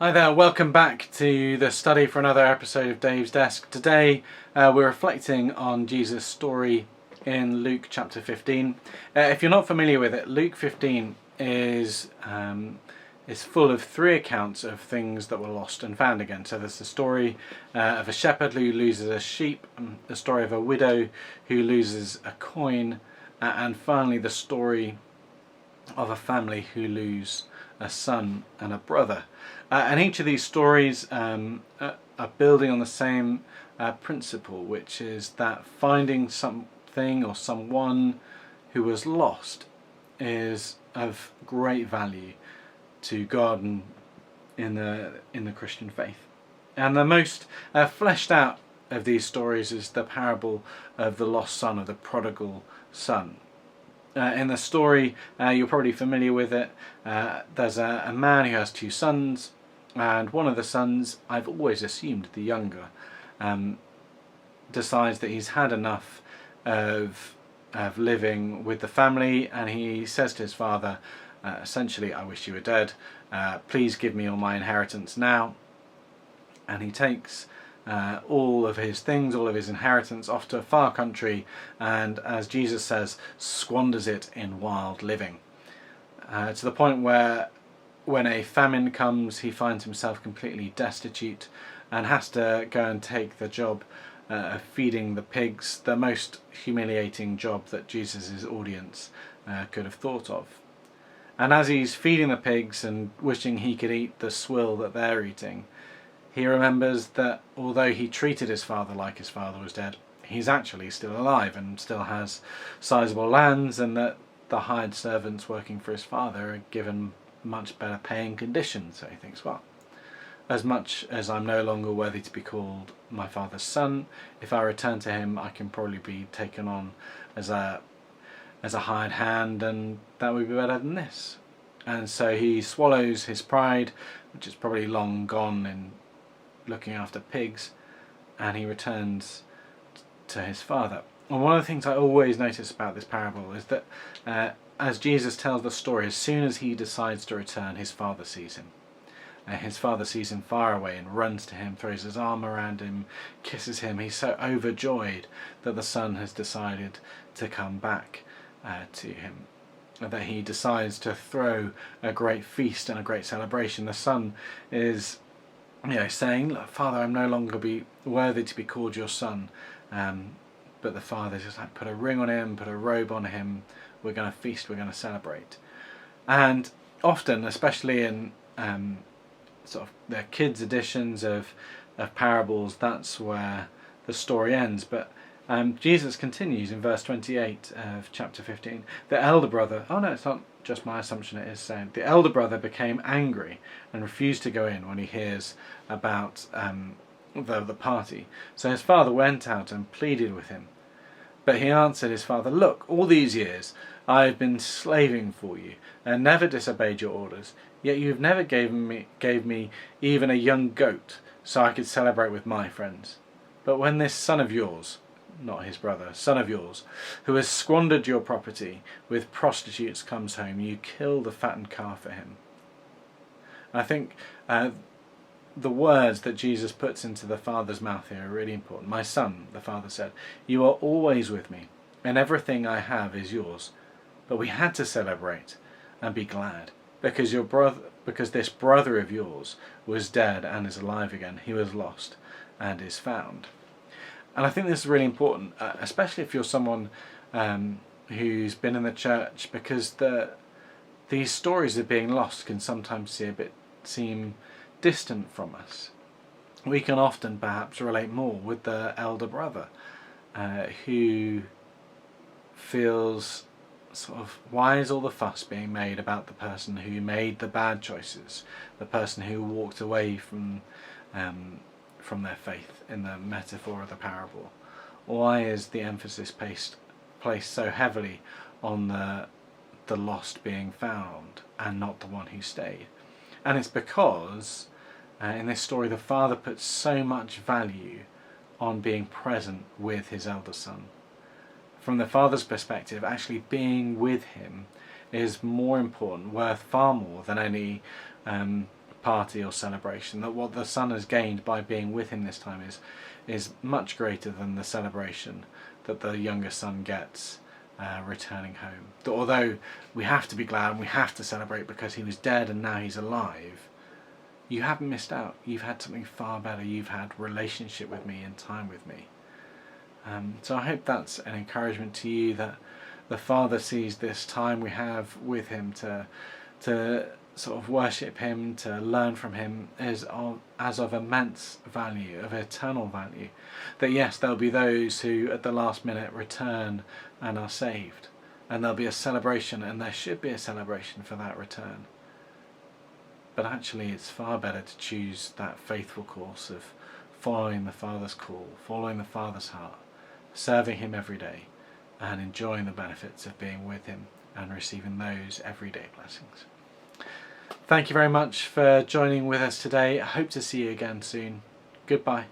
Hi there, welcome back to the study for another episode of Dave's Desk. Today we're reflecting on Jesus' story in Luke chapter 15. If you're not familiar with it, Luke 15 is full of three accounts of things that were lost and found again. So there's the story of a shepherd who loses a sheep, the story of a widow who loses a coin, and finally the story of a family who lose a son and a brother. And each of these stories are building on the same principle, which is that finding something or someone who was lost is of great value to God and in the Christian faith. And the most fleshed out of these stories is the parable of the lost son, of the prodigal son. In the story, you're probably familiar with it. There's a man who has two sons, and one of the sons, I've always assumed the younger, decides that he's had enough of living with the family, and he says to his father, essentially, I wish you were dead, please give me all my inheritance now. And he takes all of his things, all of his inheritance off to a far country, and as Jesus says, squanders it in wild living, to the point where when a famine comes he finds himself completely destitute and has to go and take the job of feeding the pigs, the most humiliating job that Jesus' audience could have thought of. And as he's feeding the pigs and wishing he could eat the swill that they're eating, he remembers that although he treated his father like his father was dead, he's actually still alive and still has sizable lands, and that the hired servants working for his father are given much better paying conditions. So he thinks, well, as much as I'm no longer worthy to be called my father's son, if I return to him I can probably be taken on as a hired hand, and that would be better than this. And so he swallows his pride, which is probably long gone in looking after pigs, and he returns to his father. And one of the things I always notice about this parable is that as Jesus tells the story, as soon as he decides to return, his father sees him. His father sees him far away and runs to him, throws his arm around him, kisses him. He's so overjoyed that the son has decided to come back to him, that he decides to throw a great feast and a great celebration. The son is saying, look, Father, I'm no longer be worthy to be called your son. But the father just like, put a ring on him, put a robe on him, we're going to feast, we're going to celebrate. And often, especially in sort of the kids' editions of parables, that's where the story ends. But Jesus continues in verse 28 of chapter 15. The elder brother, oh no, it's not just my assumption, it is saying, the elder brother became angry and refused to go in when he hears about the party. So his father went out and pleaded with him. But he answered his father, look, all these years I have been slaving for you and never disobeyed your orders, yet you have never gave me even a young goat so I could celebrate with my friends. But when this son of yours, not his brother, son of yours, who has squandered your property with prostitutes comes home, you kill the fattened calf for him. I think the words that Jesus puts into the father's mouth here are really important. My son, the father said, you are always with me, and everything I have is yours. But we had to celebrate and be glad, because this brother of yours was dead and is alive again. He was lost and is found. And I think this is really important, especially if you're someone who's been in the church, because these stories of being lost can sometimes seem distant from us. We can often perhaps relate more with the elder brother who feels sort of, why is all the fuss being made about the person who made the bad choices, the person who walked away from their faith in the metaphor of the parable? Why is the emphasis placed so heavily on the lost being found and not the one who stayed? And it's because in this story the father puts so much value on being present with his elder son. From the father's perspective, actually being with him is more important, worth far more than any party or celebration, that what the son has gained by being with him this time is much greater than the celebration that the younger son gets returning home. That although we have to be glad and we have to celebrate because he was dead and now he's alive, you haven't missed out. You've had something far better. You've had relationship with me and time with me. So I hope that's an encouragement to you, that the Father sees this time we have with him to sort of worship him, to learn from him, as of immense value, of eternal value. That yes, there'll be those who at the last minute return and are saved, and there'll be a celebration, and there should be a celebration for that return. But actually it's far better to choose that faithful course of following the Father's call, following the Father's heart, serving him every day, and enjoying the benefits of being with him and receiving those everyday blessings. Thank you very much for joining with us today. I hope to see you again soon. Goodbye.